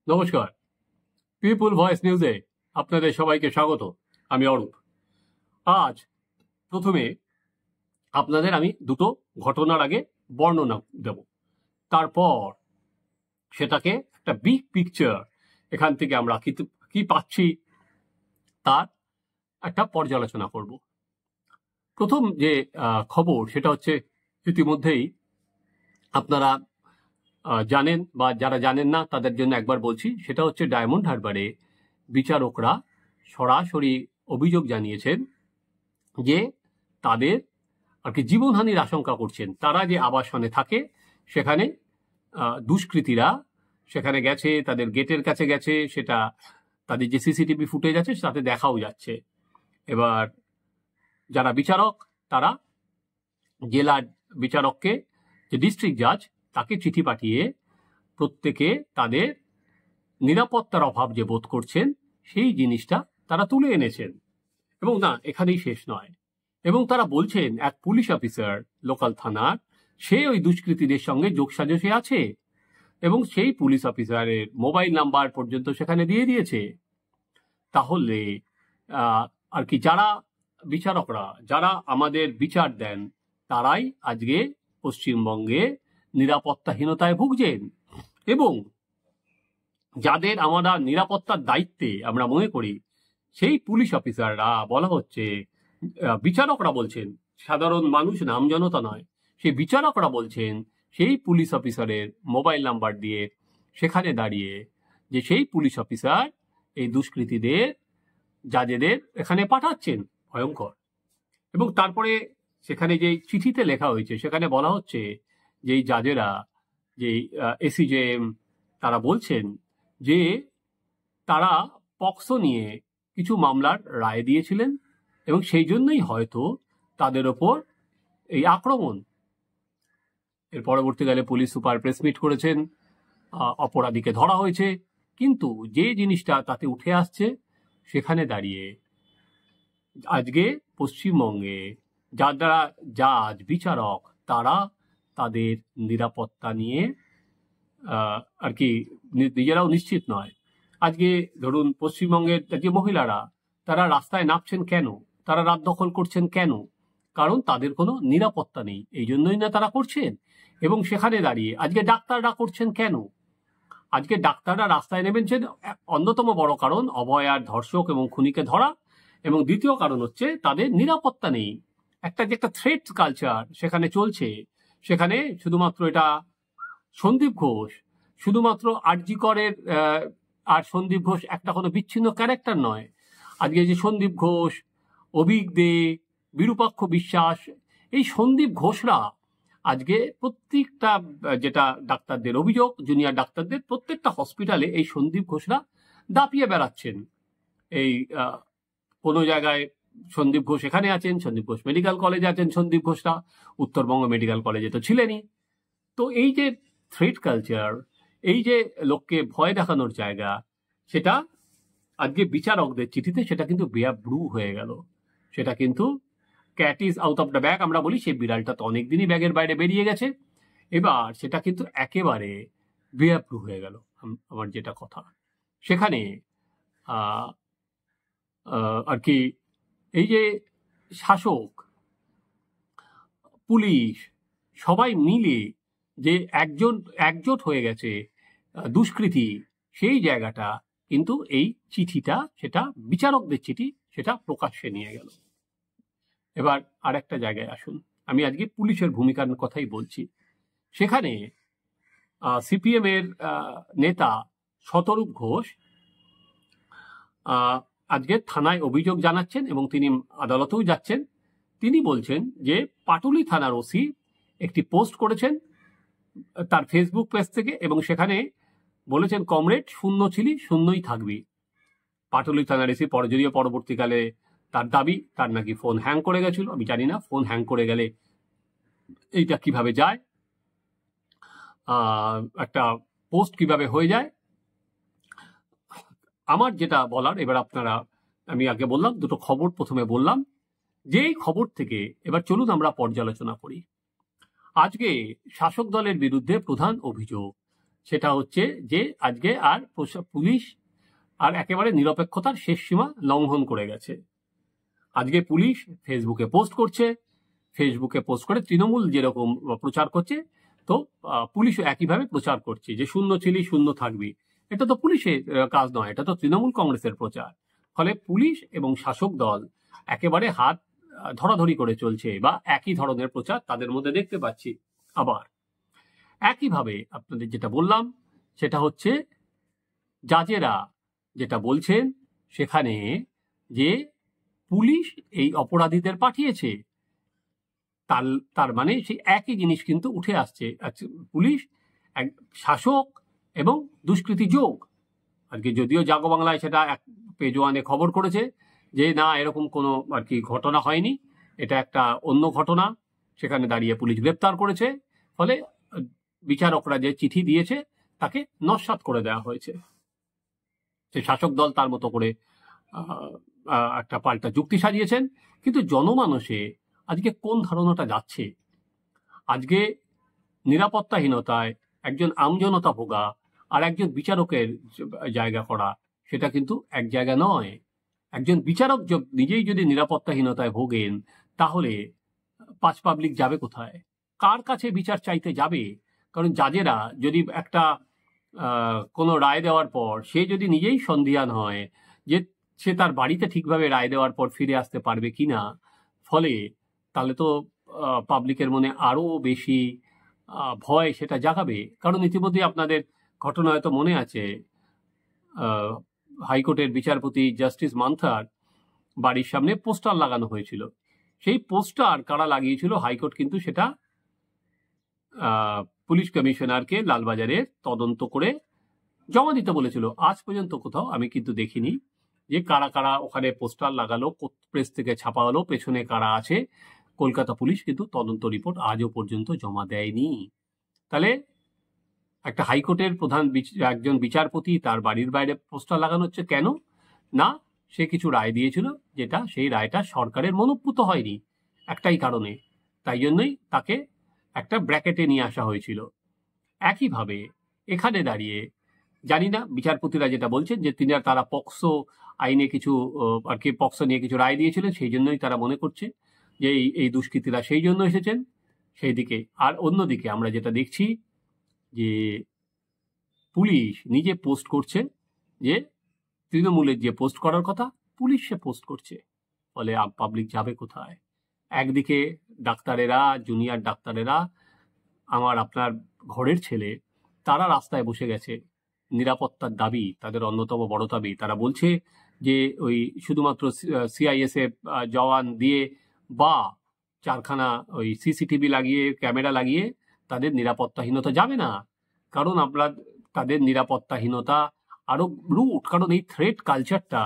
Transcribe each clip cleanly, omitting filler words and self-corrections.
নমস্কার, পিপুল ভয়েস নিউজে আপনাদের সবাইকে স্বাগত। আমি অরূপ। আজ প্রথমে আপনাদের আমি দুটো ঘটনার আগে বর্ণনা দেব, তারপর সেটাকে একটা বিগ পিকচার এখান থেকে আমরা কি পাচ্ছি তার একটা পর্যালোচনা করব। প্রথম যে খবর সেটা হচ্ছে, ইতিমধ্যেই আপনারা জানেন, বা যারা জানেন না তাদের জন্য একবার বলছি, সেটা হচ্ছে ডায়মন্ড হারবারে বিচারকরা সরাসরি অভিযোগ জানিয়েছেন যে তাদের আর কি জীবনহানির আশঙ্কা করছেন। তারা যে আবাসনে থাকে সেখানে দুষ্কৃতীরা সেখানে গেছে, তাদের গেটের কাছে গেছে, সেটা তাদের যে সিসিটিভি ফুটেজ আছে তাতে দেখাও যাচ্ছে। এবার যারা বিচারক তারা জেলার বিচারককে, যে ডিস্ট্রিক্ট জাজ, তাকে চিঠি পাঠিয়ে প্রত্যেকে তাদের নিরাপত্তার অভাব যে বোধ করছেন সেই জিনিসটা তারা তুলে এনেছেন। এবং না, এখানেই শেষ নয়, এবং তারা বলছেন এক পুলিশ অফিসার লোকাল থানার, সে ওই দুষ্কৃতীদের সঙ্গে যোগসাজশে আছে এবং সেই পুলিশ অফিসারের মোবাইল নাম্বার পর্যন্ত সেখানে দিয়ে দিয়েছে। তাহলে আর কি যারা বিচারকরা, যারা আমাদের বিচার দেন, তারাই আজকে পশ্চিমবঙ্গে নিরাপত্তাহীনতায় ভুগছেন। এবং যাদের আমরা নিরাপত্তার দায়িত্বে আমরা মনে করি সেই পুলিশ অফিসাররা, বলা হচ্ছে বিচারকরা বলছেন, সাধারণ মানুষ নাম জনতা নয়, সেই বিচারকরা বলছেন সেই পুলিশ অফিসারের মোবাইল নাম্বার দিয়ে সেখানে দাঁড়িয়ে যে সেই পুলিশ অফিসার এই দুষ্কৃতীদের জাজেদের এখানে পাঠাচ্ছেন। ভয়ঙ্কর। এবং তারপরে সেখানে যে চিঠিতে লেখা হয়েছে সেখানে বলা হচ্ছে যে এই জাজেরা, যে এসিজেএম, তারা বলছেন যে তারা পক্সো নিয়ে কিছু মামলার রায় দিয়েছিলেন এবং সেই জন্যই হয়তো তাদের ওপর এই আক্রমণ। এর পরবর্তীকালে পুলিশ সুপার প্রেস মিট করেছেন, অপরাধীকে ধরা হয়েছে, কিন্তু যে জিনিসটা তাতে উঠে আসছে সেখানে দাঁড়িয়ে আজকে পশ্চিমবঙ্গে যারা জাজ বিচারক তারা তাদের নিরাপত্তা নিয়ে আর কি নিজেরাও নিশ্চিত নয়। আজকে ধরুন পশ্চিমবঙ্গের যে মহিলারা, তারা রাস্তায় নামছেন কেন, তারা রাত দখল করছেন কেন? কারণ তাদের কোনো নিরাপত্তা নেই, এই জন্যই না তারা করছেন। এবং সেখানে দাঁড়িয়ে আজকে ডাক্তাররা করছেন কেন? আজকে ডাক্তাররা রাস্তায় নেমেছেন অন্যতম বড় কারণ অভয়ার ধর্ষক এবং খুনিকে ধরা, এবং দ্বিতীয় কারণ হচ্ছে তাদের নিরাপত্তা নেই। একটা যে একটা থ্রেট কালচার সেখানে চলছে, সেখানে শুধুমাত্র এটা সন্দীপ ঘোষ, শুধুমাত্র আরজি করের আর সন্দীপ ঘোষ একটা কোনো বিচ্ছিন্ন ক্যারেক্টার নয়। আজকে যে সন্দীপ ঘোষ, অভিক দে, বিরূপাক্ষ বিশ্বাস, এই সন্দীপ ঘোষরা আজকে প্রত্যেকটা, যেটা ডাক্তারদের অভিযোগ, জুনিয়র ডাক্তারদের, প্রত্যেকটা হসপিটালে এই সন্দীপ ঘোষরা দাপিয়ে বেড়াচ্ছেন। এই কোনো জায়গায় সন্দীপ ঘোষ এখানে আছেন, সন্দীপ ঘোষ মেডিকেল কলেজে আছেন, সন্দীপ ঘোষরা উত্তরবঙ্গ মেডিকেল কলেজে তো ছিলেনই। তো এই যে থ্রেট কালচার, এই যে লোককে ভয় দেখানোর জায়গা, সেটা আজকে বিচারকদের চিঠিতে সেটা কিন্তু বেআব্রু হয়ে গেল। সেটা কিন্তু cat is out of the bag আমরা বলি, সেই বিড়ালটা তো অনেকদিনই ব্যাগের বাইরে বেরিয়ে গেছে। এবার সেটা কিন্তু একেবারে বেআব্রু হয়ে গেল। আমার যেটা কথা, সেখানে আর কি এই যে শাসক, পুলিশ সবাই মিলে যে একজোট হয়ে গেছে দুষ্কৃতী, সেই জায়গাটা কিন্তু এই চিঠিটা, সেটা বিচারকদের চিঠি, সেটা প্রকাশ্যে নিয়ে গেল। এবার আর একটা জায়গায় আসুন, আমি আজকে পুলিশের ভূমিকার কথাই বলছি। সেখানে সিপিএম এর নেতা শতরূপ ঘোষ আজকে থানায় অভিযোগ জানাচ্ছেন এবং তিনি আদালতেও যাচ্ছেন। তিনি বলছেন যে পাটুলি থানার ওসি একটি পোস্ট করেছেন তার ফেসবুক পেজ থেকে, এবং সেখানে বলেছেন, কমরেড, শূন্য ছিলি শূন্যই থাকবি। পাটুলি থানার এসি যদিও পরবর্তীকালে তার দাবি তার নাকি ফোন হ্যাং করে গেছিল। আমি জানি না ফোন হ্যাং করে গেলে এইটা কিভাবে যায়, একটা পোস্ট কিভাবে হয়ে যায়। আমার যেটা বলার, এবার আপনারা, আমি আগে বললাম দুটো খবর প্রথমে বললাম, যেই খবর থেকে এবার চলুন আমরা পর্যালোচনা করি। আজকে শাসক দলের বিরুদ্ধে প্রধান অভিযোগ সেটা হচ্ছে যে আজকে আর পুলিশ আর একেবারে নিরপেক্ষতার শেষ সীমা লঙ্ঘন করে গেছে। আজকে পুলিশ ফেসবুকে পোস্ট করছে, ফেসবুকে পোস্ট করে তৃণমূল যেরকম প্রচার করছে, তো পুলিশও একইভাবে প্রচার করছে যে শূন্য ছিলি শূন্য থাকবি। এটা তো পুলিশের কাজ নয়, এটা তো তৃণমূল কংগ্রেসের প্রচার। ফলে পুলিশ এবং শাসক দল একেবারে হাত ধরাধরি করে চলছে, বা একই ধরনের প্রচার তাদের মধ্যে দেখতে পাচ্ছি। আবার একইভাবে আপনাদের যেটা বললাম সেটা হচ্ছে জাজেরা যেটা বলছেন সেখানে যে পুলিশ এই অপরাধীদের পাঠিয়েছে, তার মানে সেই একই জিনিস কিন্তু উঠে আসছে। পুলিশ এক শাসক এবং দুষ্কৃতী যোগ। আজকে যদিও জাগো বাংলায় সেটা এক পেজ ওয়ানে খবর করেছে যে না, এরকম কোনো আর কি ঘটনা হয়নি, এটা একটা অন্য ঘটনা, সেখানে দাঁড়িয়ে পুলিশ গ্রেপ্তার করেছে। ফলে বিচারকরা যে চিঠি দিয়েছে তাকে নস্যাৎ করে দেওয়া হয়েছে। সে শাসক দল তার মতো করে একটা পাল্টা যুক্তি সাজিয়েছেন। কিন্তু জনমানসে আজকে কোন ধারণাটা যাচ্ছে? আজকে নিরাপত্তাহীনতায় একজন আমজনতা ভোগা আর একজন বিচারকের জায়গা করা, সেটা কিন্তু এক জায়গা নয়। একজন বিচারক নিজেই যদি নিরাপত্তাহীনতায় ভোগেন, তাহলে পাবলিক যাবে কোথায়? কার কাছে বিচার চাইতে যাবে? কারণ জাজেরা যদি একটা কোনো রায় দেওয়ার পর সে যদি নিজেই সন্দিহান হয় যে সে তার বাড়িতে ঠিকভাবে রায় দেওয়ার পর ফিরে আসতে পারবে কিনা, ফলে তাহলে তো পাবলিকের মনে আরো বেশি ভয় সেটা জাগাবে। কারণ ইতিমধ্যে আপনাদের ঘটনা হয়তো মনে আছে, হাইকোর্টের বিচারপতি জাস্টিস মান্থার বাড়ির সামনে পোস্টার লাগানো হয়েছিল। সেই পোস্টার কারা লাগিয়েছিল, হাইকোর্ট কিন্তু সেটা পুলিশ কমিশনারকে লালবাজারে তদন্ত করে জমা দিতে বলেছিল। আজ পর্যন্ত কোথাও আমি কিন্তু দেখিনি যে কারা কারা ওখানে পোস্টার লাগালো, প্রেস থেকে ছাপা হলো, পেছনে কারা আছে। কলকাতা পুলিশ কিন্তু তদন্ত রিপোর্ট আজও পর্যন্ত জমা দেয়নি। তাহলে একটা হাইকোর্টের একজন বিচারপতি তার বাড়ির বাইরে পোস্টার লাগানো হচ্ছে কেন? না, সে কিছু রায় দিয়েছিল যেটা সেই রায়টা সরকারের মনোপুত হয়নি, একটাই কারণে। তাই জন্যই তাকে একটা ব্র্যাকেটে নিয়ে আসা হয়েছিল। একইভাবে এখানে দাঁড়িয়ে জানি না বিচারপতিরা যেটা বলছেন যে তারা পক্সো আইনে কিছু আর কি পক্সো নিয়ে কিছু রায় দিয়েছিলেন, সেই জন্যই তারা মনে করছে যে এই দুষ্কৃতীরা সেই জন্য এসেছেন সেই দিকে। আর অন্যদিকে আমরা যেটা দেখছি যে পুলিশ নিজে পোস্ট করছে যে তৃণমূলের যে পোস্ট করার কথা পুলিশ সে পোস্ট করছে। ফলে পাবলিক যাবে কোথায়? একদিকে ডাক্তারেরা, জুনিয়র ডাক্তারেরা, আমার আপনার ঘরের ছেলে, তারা রাস্তায় বসে গেছে। নিরাপত্তার দাবি তাদের অন্যতম বড় দাবি। তারা বলছে যে ওই শুধুমাত্র সিআইএসএফ জওয়ান দিয়ে বা চারখানা ওই সিসিটিভি লাগিয়ে, ক্যামেরা লাগিয়ে তাদের নিরাপত্তাহীনতা যাবে না। কারণ তাদের নিরাপত্তাহীনতা আরো রুট। কারণ এই থ্রেট কালচারটা,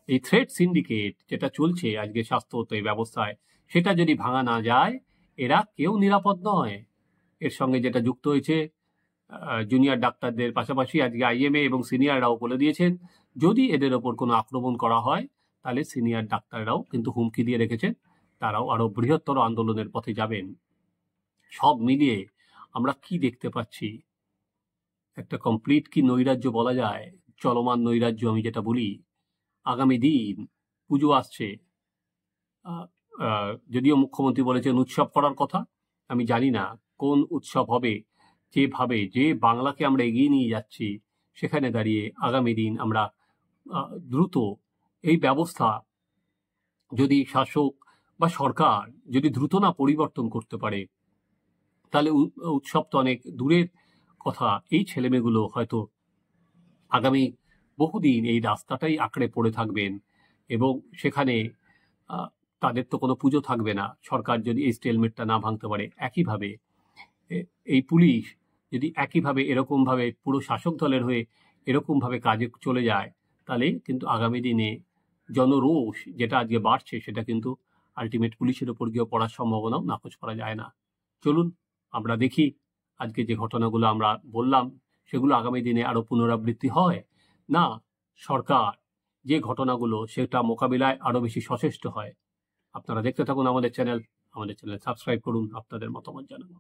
এই থ্রেট সিন্ডিকেট যেটা চলছে আজকে স্বাস্থ্য ব্যবস্থায়, সেটা যদি ভাঙা না যায়, এরা কেউ নিরাপদ নয়। এর সঙ্গে যেটা যুক্ত হয়েছে জুনিয়র ডাক্তারদের পাশাপাশি আজকে আইএমএ এবং সিনিয়ররাও বলে দিয়েছেন যদি এদের ওপর কোনো আক্রমণ করা হয় তাহলে সিনিয়র ডাক্তাররাও কিন্তু হুমকি দিয়ে রেখেছেন, তারাও আরো বৃহত্তর আন্দোলনের পথে যাবেন। সব মিলিয়ে আমরা কি দেখতে পাচ্ছি? একটা কমপ্লিট কি নৈরাজ্য বলা যায়, চলমান নৈরাজ্য আমি যেটা বলি। আগামী দিন পুজো আসছে, যদিও মুখ্যমন্ত্রী বলেছেন উৎসব করার কথা, আমি জানি না কোন উৎসব হবে। যেভাবে যে বাংলাকে আমরা এগিয়ে নিয়ে যাচ্ছি, সেখানে দাঁড়িয়ে আগামী দিন আমরা দ্রুত এই ব্যবস্থা যদি শাসক বা সরকার যদি দ্রুত না পরিবর্তন করতে পারে, তাহলে উৎসব তো অনেক দূরের কথা। এই ছেলেমেয়েগুলো হয়তো আগামী বহুদিন এই রাস্তাটাই আঁকড়ে পড়ে থাকবেন এবং সেখানে তাদের তো কোনো পুজো থাকবে না, সরকার যদি এই স্টেলমেটটা না ভাঙতে পারে। একইভাবে এই পুলিশ যদি একইভাবে এরকমভাবে পুরো শাসক দলের হয়ে এরকমভাবে কাজে চলে যায়, তাহলে কিন্তু আগামী দিনে জনরোষ যেটা আজকে বাড়ছে, সেটা কিন্তু আলটিমেট পুলিশের ওপর গিয়ে পড়ার সম্ভাবনাও নাকচ করা যায় না। চলুন আমরা দেখি আজকে যে ঘটনাগুলো আমরা বললাম সেগুলো আগামী দিনে আরো পুনরাবৃত্তি হয় না, সরকার যে ঘটনাগুলো সেটা মোকাবিলায় আরো বেশি সচেষ্ট হয়। আপনারা দেখতে থাকুন আমাদের চ্যানেল সাবস্ক্রাইব করুন, আপনাদের মতামত জানান।